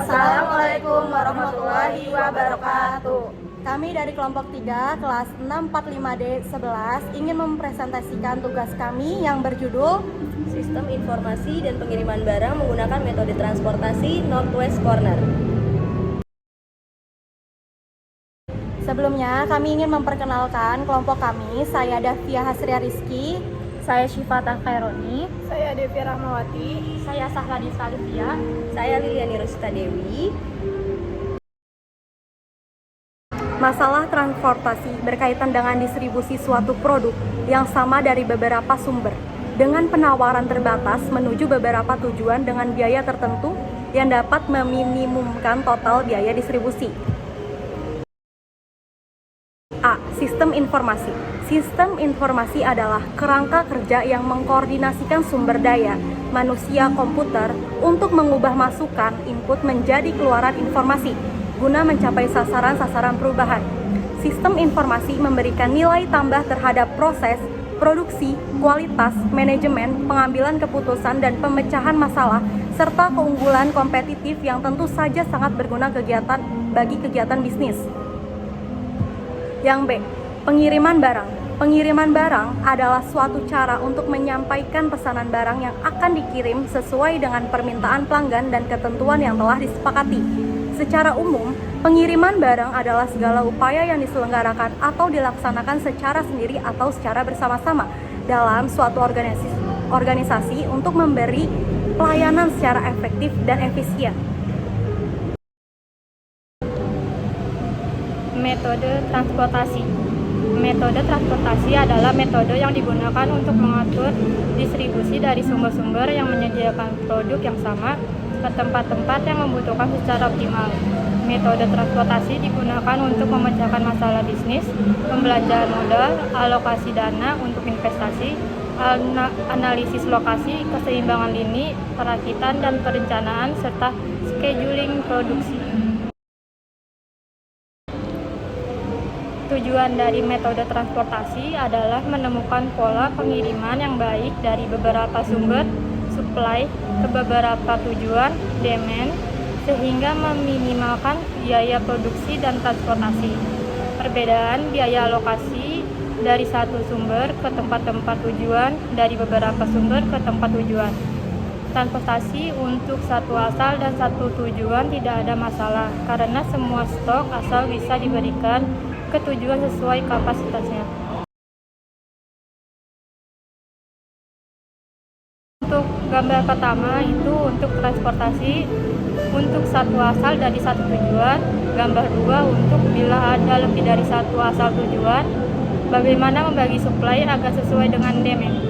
Assalamualaikum warahmatullahi wabarakatuh. Kami dari kelompok 3 kelas 645D11 ingin mempresentasikan tugas kami yang berjudul Sistem Informasi dan Pengiriman Barang menggunakan metode transportasi Northwest Corner. Sebelumnya kami ingin memperkenalkan kelompok kami. Saya Davia Hasria Rizky. Saya Syifata Khaironi. Saya Devi Rahmawati. Saya Sahladi Salivia. Saya Liliani Rosita Dewi. Masalah transportasi berkaitan dengan distribusi suatu produk yang sama dari beberapa sumber dengan penawaran terbatas menuju beberapa tujuan dengan biaya tertentu yang dapat meminimumkan total biaya distribusi. A. Sistem informasi. Sistem informasi adalah kerangka kerja yang mengkoordinasikan sumber daya manusia komputer untuk mengubah masukan input menjadi keluaran informasi guna mencapai sasaran-sasaran perubahan. Sistem informasi memberikan nilai tambah terhadap proses, produksi, kualitas, manajemen, pengambilan keputusan, dan pemecahan masalah, serta keunggulan kompetitif yang tentu saja sangat berguna bagi kegiatan bisnis. Yang B. Pengiriman barang. Pengiriman barang adalah suatu cara untuk menyampaikan pesanan barang yang akan dikirim sesuai dengan permintaan pelanggan dan ketentuan yang telah disepakati. Secara umum, pengiriman barang adalah segala upaya yang diselenggarakan atau dilaksanakan secara sendiri atau secara bersama-sama dalam suatu organisasi untuk memberi pelayanan secara efektif dan efisien. Metode transportasi. Metode transportasi adalah metode yang digunakan untuk mengatur distribusi dari sumber-sumber yang menyediakan produk yang sama ke tempat-tempat yang membutuhkan secara optimal. Metode transportasi digunakan untuk memecahkan masalah bisnis, pembelanjaan modal, alokasi dana untuk investasi, analisis lokasi, keseimbangan lini, perakitan dan perencanaan, serta scheduling produksi. Tujuan dari metode transportasi adalah menemukan pola pengiriman yang baik dari beberapa sumber supply ke beberapa tujuan demand sehingga meminimalkan biaya produksi dan transportasi. Perbedaan biaya alokasi dari satu sumber ke tempat-tempat tujuan dari beberapa sumber ke tempat tujuan. Transportasi untuk satu asal dan satu tujuan tidak ada masalah karena semua stok asal bisa diberikan ke tujuan sesuai kapasitasnya. Untuk gambar pertama itu untuk transportasi untuk satu asal dari satu tujuan, gambar 2 untuk bila ada lebih dari satu asal tujuan, bagaimana membagi supply agar sesuai dengan demand.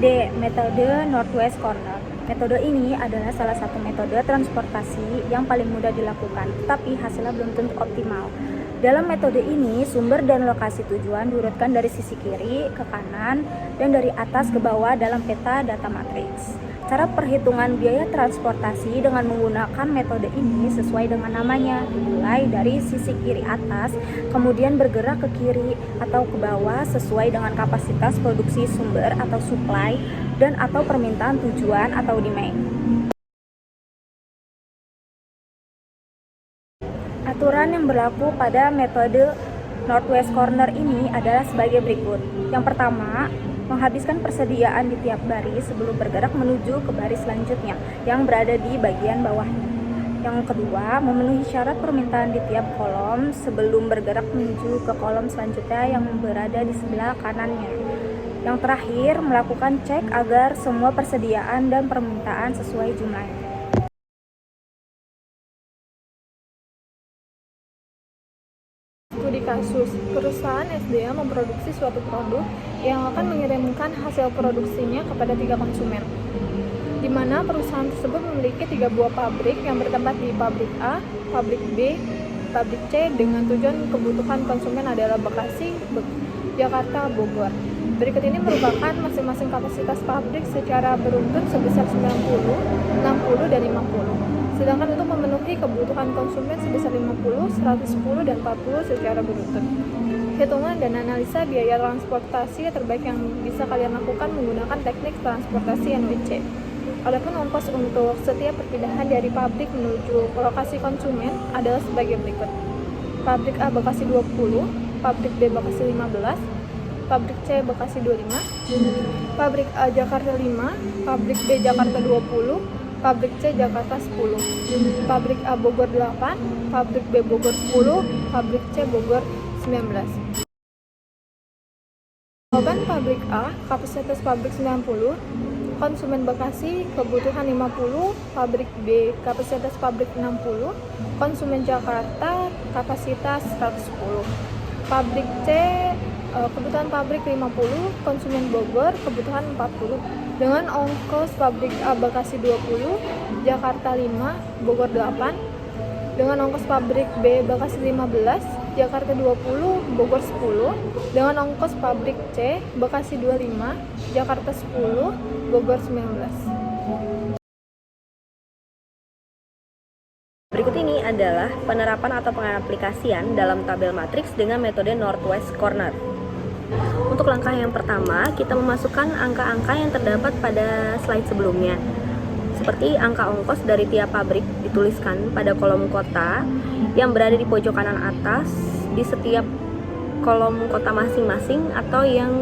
D. Metode Northwest Corner. Metode ini adalah salah satu metode transportasi yang paling mudah dilakukan, tetapi hasilnya belum tentu optimal. Dalam metode ini, sumber dan lokasi tujuan diurutkan dari sisi kiri ke kanan dan dari atas ke bawah dalam peta data matriks. Cara perhitungan biaya transportasi dengan menggunakan metode ini sesuai dengan namanya, dimulai dari sisi kiri atas, kemudian bergerak ke kiri atau ke bawah sesuai dengan kapasitas produksi sumber atau supply dan atau permintaan tujuan atau demand. Aturan yang berlaku pada metode Northwest Corner ini adalah sebagai berikut. Yang pertama, menghabiskan persediaan di tiap baris sebelum bergerak menuju ke baris selanjutnya yang berada di bagian bawahnya. Yang kedua, memenuhi syarat permintaan di tiap kolom sebelum bergerak menuju ke kolom selanjutnya yang berada di sebelah kanannya. Yang terakhir, melakukan cek agar semua persediaan dan permintaan sesuai jumlahnya. Studi kasus, perusahaan SDA memproduksi suatu produk yang akan mengirimkan hasil produksinya kepada 3 konsumen, di mana perusahaan tersebut memiliki 3 buah pabrik yang bertempat di pabrik A, pabrik B, pabrik C dengan tujuan kebutuhan konsumen adalah Bekasi, Jakarta, Bogor. Berikut ini merupakan masing-masing kapasitas pabrik secara beruntun sebesar 90, 60, dan 50. Sedangkan untuk memenuhi kebutuhan konsumen sebesar 50, 110, dan 40 secara beruntun. Hitungan dan analisa biaya transportasi terbaik yang bisa kalian lakukan menggunakan teknik transportasi NWC. Adapun ongkos untuk setiap perpindahan dari pabrik menuju lokasi konsumen adalah sebagai berikut. Pabrik A Bekasi 20, pabrik B Bekasi 15, pabrik C Bekasi 25, pabrik A Jakarta 5, pabrik B Jakarta 20, pabrik C Jakarta 10, pabrik A Bogor 8, pabrik B Bogor 10, pabrik C Bogor 19. Jawaban pabrik A, kapasitas pabrik 90, konsumen Bekasi kebutuhan 50, pabrik B kapasitas pabrik 60, konsumen Jakarta kapasitas 110. Pabrik C kebutuhan pabrik 50, konsumen Bogor kebutuhan 40. Dengan ongkos pabrik A Bekasi 20, Jakarta 5, Bogor 8. Dengan ongkos pabrik B Bekasi 15, Jakarta 20, Bogor 10. Dengan ongkos pabrik C Bekasi 25, Jakarta 10, Bogor 19. Berikut ini adalah penerapan atau pengaplikasian dalam tabel matriks dengan metode Northwest Corner. Untuk langkah yang pertama, kita memasukkan angka-angka yang terdapat pada slide sebelumnya. Seperti angka ongkos dari tiap pabrik dituliskan pada kolom kota yang berada di pojok kanan atas di setiap kolom kota masing-masing atau yang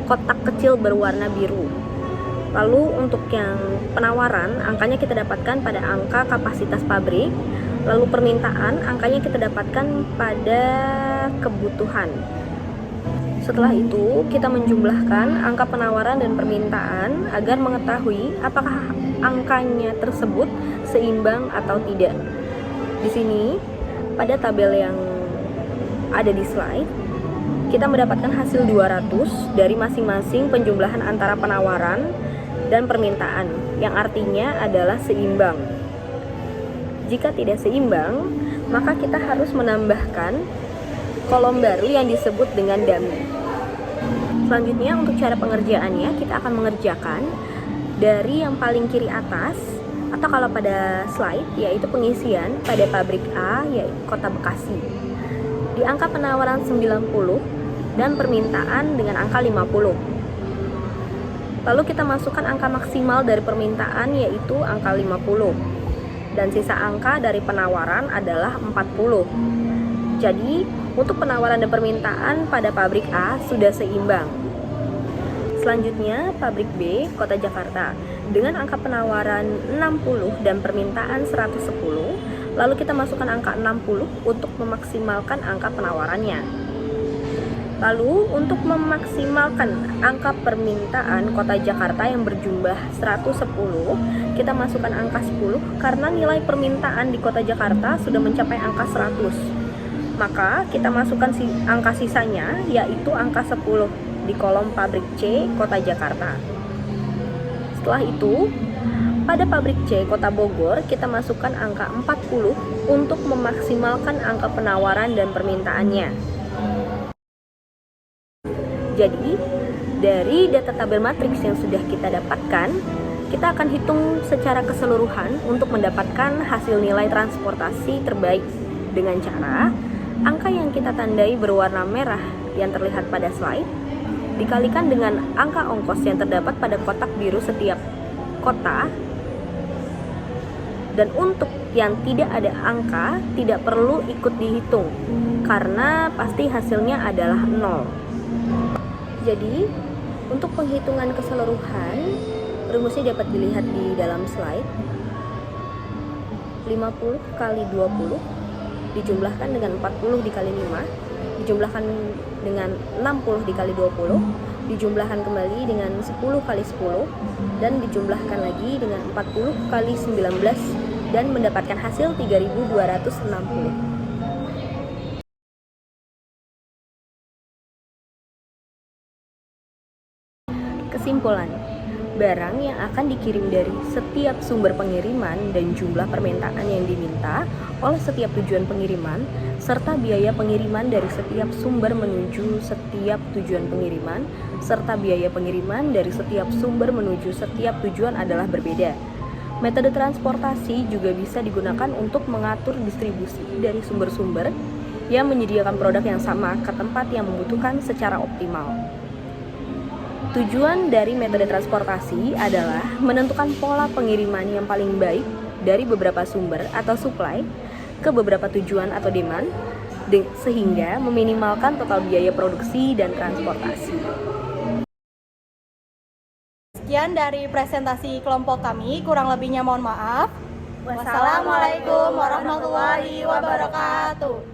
kotak kecil berwarna biru. Lalu untuk yang penawaran, angkanya kita dapatkan pada angka kapasitas pabrik. Lalu permintaan, angkanya kita dapatkan pada kebutuhan. Setelah itu, kita menjumlahkan angka penawaran dan permintaan agar mengetahui apakah angkanya tersebut seimbang atau tidak. Di sini, pada tabel yang ada di slide, kita mendapatkan hasil 200 dari masing-masing penjumlahan antara penawaran dan permintaan, yang artinya adalah seimbang. Jika tidak seimbang, maka kita harus menambahkan kolom baru yang disebut dengan dummy. Selanjutnya untuk cara pengerjaannya, kita akan mengerjakan dari yang paling kiri atas atau kalau pada slide yaitu pengisian pada pabrik A yaitu Kota Bekasi. Di angka penawaran 90 dan permintaan dengan angka 50. Lalu kita masukkan angka maksimal dari permintaan yaitu angka 50. Dan sisa angka dari penawaran adalah 40. Jadi, untuk penawaran dan permintaan pada pabrik A sudah seimbang. Selanjutnya, pabrik B, Kota Jakarta, dengan angka penawaran 60 dan permintaan 110, lalu kita masukkan angka 60 untuk memaksimalkan angka penawarannya. Lalu, untuk memaksimalkan angka permintaan Kota Jakarta yang berjumlah 110, kita masukkan angka 10 karena nilai permintaan di Kota Jakarta sudah mencapai angka 100. Maka kita masukkan angka sisanya yaitu angka 10 di kolom pabrik C Kota Jakarta. Setelah itu, pada pabrik C Kota Bogor kita masukkan angka 40 untuk memaksimalkan angka penawaran dan permintaannya. Jadi, dari data tabel matriks yang sudah kita dapatkan, kita akan hitung secara keseluruhan untuk mendapatkan hasil nilai transportasi terbaik dengan cara angka yang kita tandai berwarna merah yang terlihat pada slide dikalikan dengan angka ongkos yang terdapat pada kotak biru setiap kota, dan untuk yang tidak ada angka tidak perlu ikut dihitung karena pasti hasilnya adalah 0. Jadi, untuk penghitungan keseluruhan, rumusnya dapat dilihat di dalam slide. 50 kali 20 dijumlahkan dengan 40 dikali 5, dijumlahkan dengan 60 dikali 20, dijumlahkan kembali dengan 10 kali 10, dan dijumlahkan lagi dengan 40 kali 19, dan mendapatkan hasil 3260. Kesimpulan, barang yang akan dikirim dari setiap sumber pengiriman dan jumlah permintaan yang diminta oleh setiap tujuan pengiriman, serta biaya pengiriman dari setiap sumber menuju setiap tujuan pengiriman, serta biaya pengiriman dari setiap sumber menuju setiap tujuan adalah berbeda. Metode transportasi juga bisa digunakan untuk mengatur distribusi dari sumber-sumber yang menyediakan produk yang sama ke tempat yang membutuhkan secara optimal. Tujuan dari metode transportasi adalah menentukan pola pengiriman yang paling baik dari beberapa sumber atau supply ke beberapa tujuan atau demand, sehingga meminimalkan total biaya produksi dan transportasi. Sekian dari presentasi kelompok kami, kurang lebihnya mohon maaf. Wassalamualaikum warahmatullahi wabarakatuh.